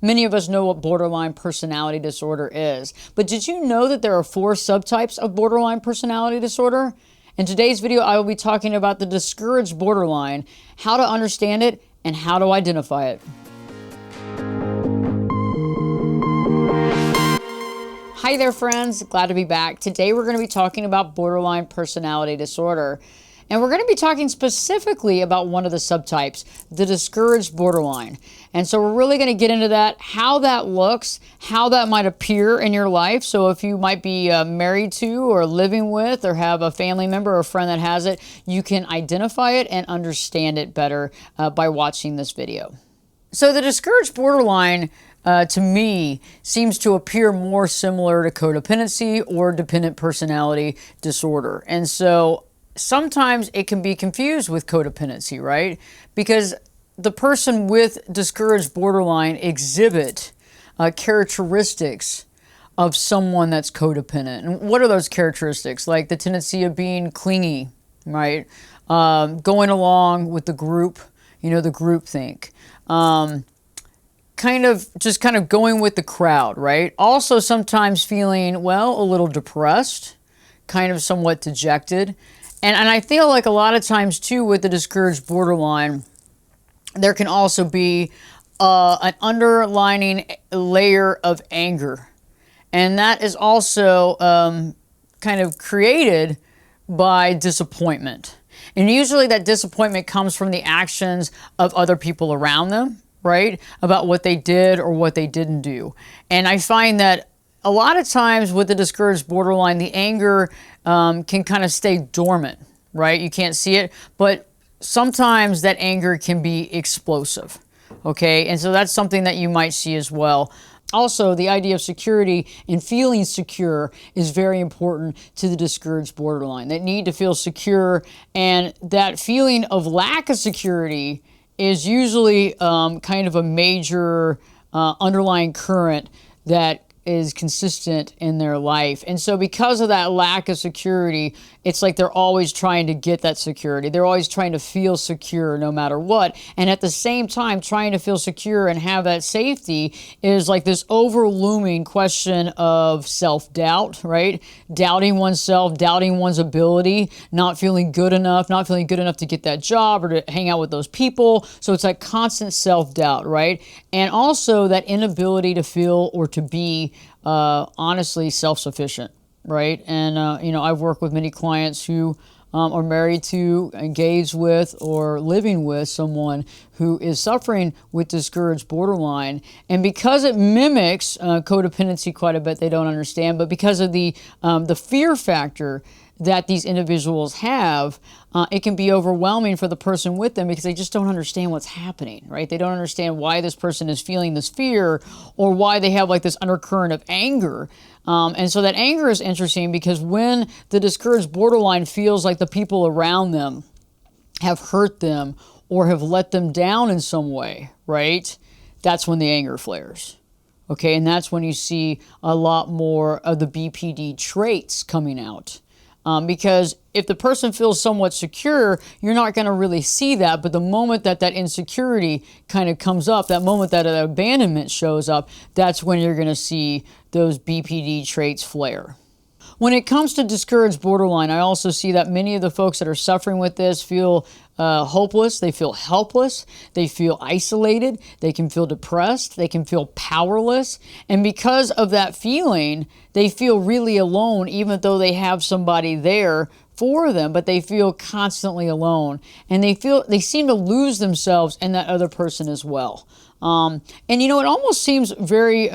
Many of us know what borderline personality disorder is, but did you know that there are 4 subtypes of borderline personality disorder? In today's video, I will be talking about the discouraged borderline, how to understand it, and how to identify it. Hi there, friends. Glad to be back. Today, we're going to be talking about borderline personality disorder. And we're going to be talking specifically about one of the subtypes, the discouraged borderline. And so we're really going to get into that, how that looks, how that might appear in your life. So if you might be married to or living with or have a family member or a friend that has it, you can identify it and understand it better by watching this video. So the discouraged borderline, to me, seems to appear more similar to codependency or dependent personality disorder. And so sometimes it can be confused with codependency, right? Because the person with discouraged borderline exhibit characteristics of someone that's codependent. And what are those characteristics? Like the tendency of being clingy, right? Going along with the group, the groupthink. Kind of going with the crowd, right? Also sometimes feeling, well, a little depressed, kind of somewhat dejected. And I feel like a lot of times, too, with the discouraged borderline, there can also be an underlining layer of anger. And that is also kind of created by disappointment. And usually that disappointment comes from the actions of other people around them, right? About what they did or what they didn't do. And I find that a lot of times with the discouraged borderline, the anger can kind of stay dormant, right? You can't see it, but sometimes that anger can be explosive, okay? And so that's something that you might see as well. Also, the idea of security and feeling secure is very important to the discouraged borderline. They need to feel secure, and that feeling of lack of security is usually kind of a major underlying current that is consistent in their life. And so because of that lack of security, it's like they're always trying to get that security. They're always trying to feel secure no matter what. And at the same time, trying to feel secure and have that safety is like this overlooming question of self-doubt, right? Doubting oneself, doubting one's ability, not feeling good enough to get that job or to hang out with those people. So it's like constant self-doubt, right? And also that inability to feel or to be honestly self-sufficient, right? And I've worked with many clients who are married to, engaged with, or living with someone who is suffering with discouraged borderline. And because it mimics codependency quite a bit, they don't understand, but because of the fear factor that these individuals have, it can be overwhelming for the person with them because they just don't understand what's happening, right? They don't understand why this person is feeling this fear or why they have like this undercurrent of anger. And so that anger is interesting because when the discouraged borderline feels like the people around them have hurt them or have let them down in some way, right? That's when the anger flares. Okay, and that's when you see a lot more of the BPD traits coming out. Because if the person feels somewhat secure, you're not going to really see that. But the moment that that insecurity kind of comes up, that moment that an abandonment shows up, that's when you're going to see those BPD traits flare. When it comes to discouraged borderline, I also see that many of the folks that are suffering with this feel hopeless, they feel helpless, they feel isolated, they can feel depressed, they can feel powerless. And because of that feeling, they feel really alone, even though they have somebody there for them, but they feel constantly alone. And they seem to lose themselves in that other person as well. And it almost seems very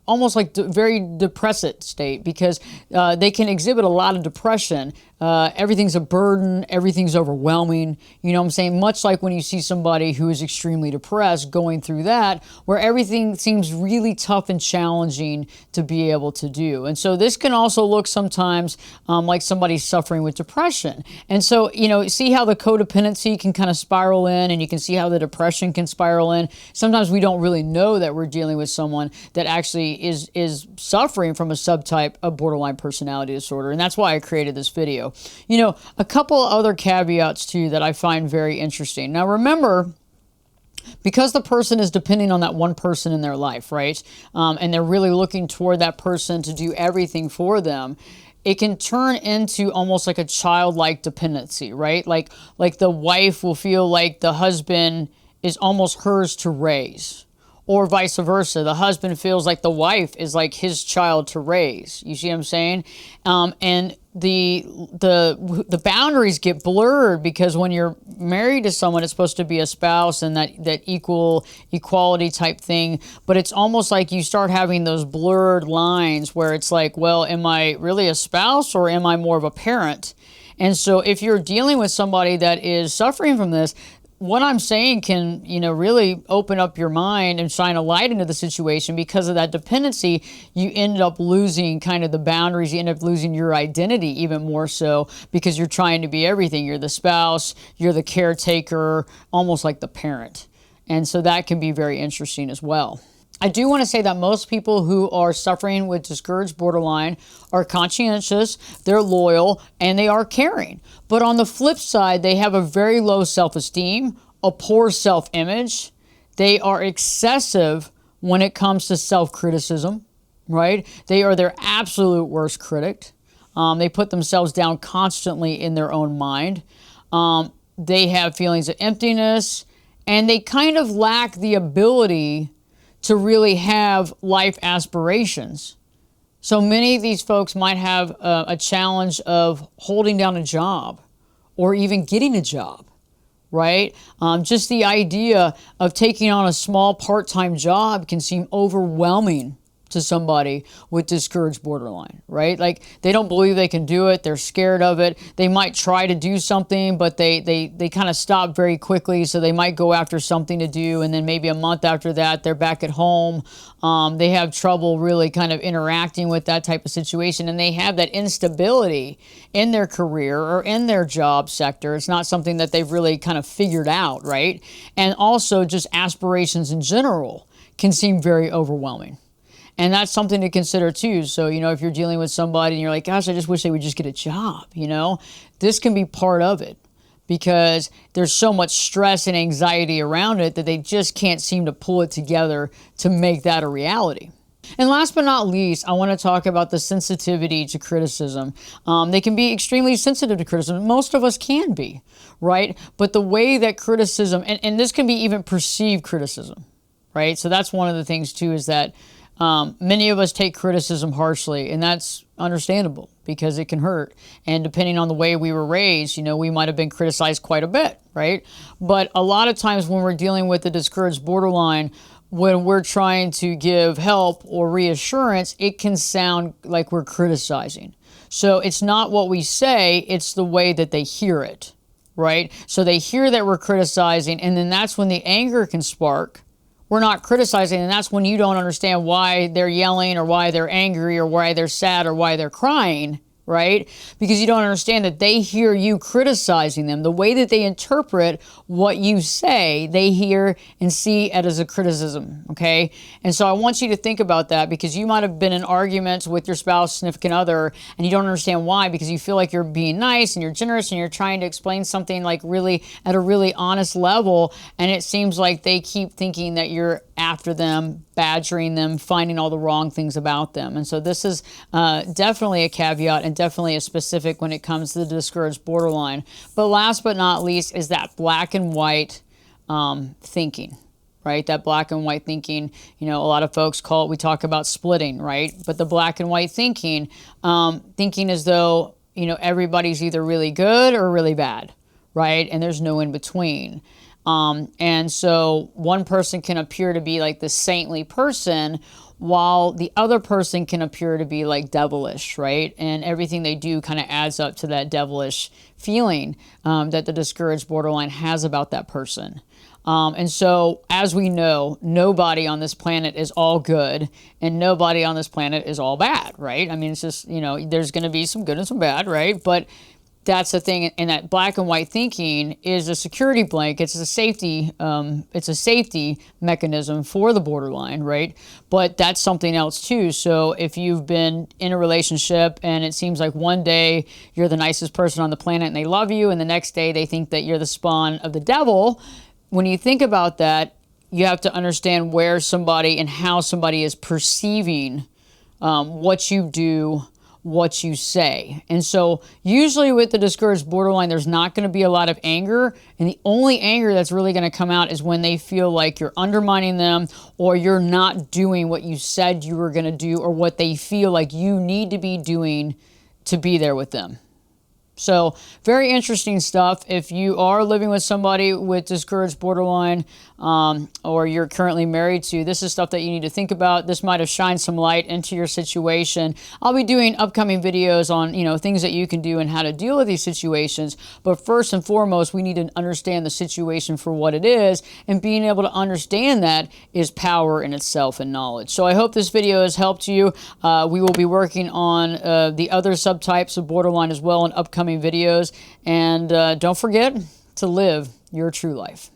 almost like very depressed state because they can exhibit a lot of depression. Everything's a burden, everything's overwhelming. You know what I'm saying? Much like when you see somebody who is extremely depressed going through that, where everything seems really tough and challenging to be able to do. And so this can also look sometimes like somebody's suffering with depression. And so, see how the codependency can kind of spiral in, and you can see how the depression can spiral in. Sometimes we don't really know that we're dealing with someone that actually is suffering from a subtype of borderline personality disorder. And that's why I created this video. A couple other caveats too that I find very interesting. Now remember, because the person is depending on that one person in their life, right? And they're really looking toward that person to do everything for them. It can turn into almost like a childlike dependency, right? Like the wife will feel like the husband is almost hers to raise, or vice versa. The husband feels like the wife is like his child to raise. You see what I'm saying? And the boundaries get blurred, because when you're married to someone, it's supposed to be a spouse and that equality type thing. But it's almost like you start having those blurred lines where it's like, well, am I really a spouse or am I more of a parent? And so if you're dealing with somebody that is suffering from this, what I'm saying can, really open up your mind and shine a light into the situation. Because of that dependency, you end up losing kind of the boundaries. You end up losing your identity even more so, because you're trying to be everything. You're the spouse, you're the caretaker, almost like the parent. And so that can be very interesting as well. I do want to say that most people who are suffering with discouraged borderline are conscientious, they're loyal, and they are caring. But on the flip side, they have a very low self-esteem, a poor self-image. They are excessive when it comes to self-criticism, right? They are their absolute worst critic. They put themselves down constantly in their own mind. They have feelings of emptiness, and they kind of lack the ability to really have life aspirations. So many of these folks might have a challenge of holding down a job or even getting a job, right? Just the idea of taking on a small part-time job can seem overwhelming to somebody with discouraged borderline, right? Like they don't believe they can do it. They're scared of it. They might try to do something, but they kind of stop very quickly. So they might go after something to do, and then maybe a month after that, they're back at home. They have trouble really kind of interacting with that type of situation, and they have that instability in their career or in their job sector. It's not something that they've really kind of figured out, right? And also just aspirations in general can seem very overwhelming. And that's something to consider too. So, if you're dealing with somebody and you're like, gosh, I just wish they would just get a job, this can be part of it, because there's so much stress and anxiety around it that they just can't seem to pull it together to make that a reality. And last but not least, I want to talk about the sensitivity to criticism. They can be extremely sensitive to criticism. Most of us can be, right? But the way that criticism, and this can be even perceived criticism, right? So that's one of the things too, is that many of us take criticism harshly, and that's understandable because it can hurt. And depending on the way we were raised, we might have been criticized quite a bit, right? But a lot of times when we're dealing with the discouraged borderline, when we're trying to give help or reassurance, it can sound like we're criticizing. So it's not what we say, it's the way that they hear it, right? So they hear that we're criticizing, and then that's when the anger can spark. We're not criticizing, and that's when you don't understand why they're yelling or why they're angry or why they're sad or why they're crying, right? Because you don't understand that they hear you criticizing them. The way that they interpret what you say, they hear and see it as a criticism, okay? And so I want you to think about that, because you might have been in arguments with your spouse, significant other, and you don't understand why, because you feel like you're being nice and you're generous and you're trying to explain something like really at a really honest level, and it seems like they keep thinking that you're after them, badgering them, finding all the wrong things about them. And so this is definitely a caveat and definitely a specific when it comes to the discouraged borderline. But last but not least is that black and white thinking, right? That black and white thinking, a lot of folks we talk about splitting, right? But the black and white thinking, thinking as though, everybody's either really good or really bad, right? And there's no in between. And so one person can appear to be like the saintly person, while the other person can appear to be like devilish, right? And everything they do kind of adds up to that devilish feeling that the discouraged borderline has about that person. And so, as we know, nobody on this planet is all good, and nobody on this planet is all bad, right? I mean, it's just, there's going to be some good and some bad, right? But that's the thing, and that black and white thinking is a security blanket. It's a safety mechanism for the borderline, right? But that's something else too. So if you've been in a relationship and it seems like one day you're the nicest person on the planet and they love you, and the next day they think that you're the spawn of the devil, when you think about that, you have to understand where somebody and how somebody is perceiving what you do, what you say. And so usually with the discouraged borderline, there's not going to be a lot of anger. And the only anger that's really going to come out is when they feel like you're undermining them, or you're not doing what you said you were going to do, or what they feel like you need to be doing to be there with them. So very interesting stuff. If you are living with somebody with discouraged borderline, or you're currently married to, this is stuff that you need to think about. This might have shined some light into your situation. I'll be doing upcoming videos on, things that you can do and how to deal with these situations. But first and foremost, we need to understand the situation for what it is, and being able to understand that is power in itself and knowledge. So I hope this video has helped you. We will be working on the other subtypes of borderline as well in upcoming videos. And don't forget to live your true life.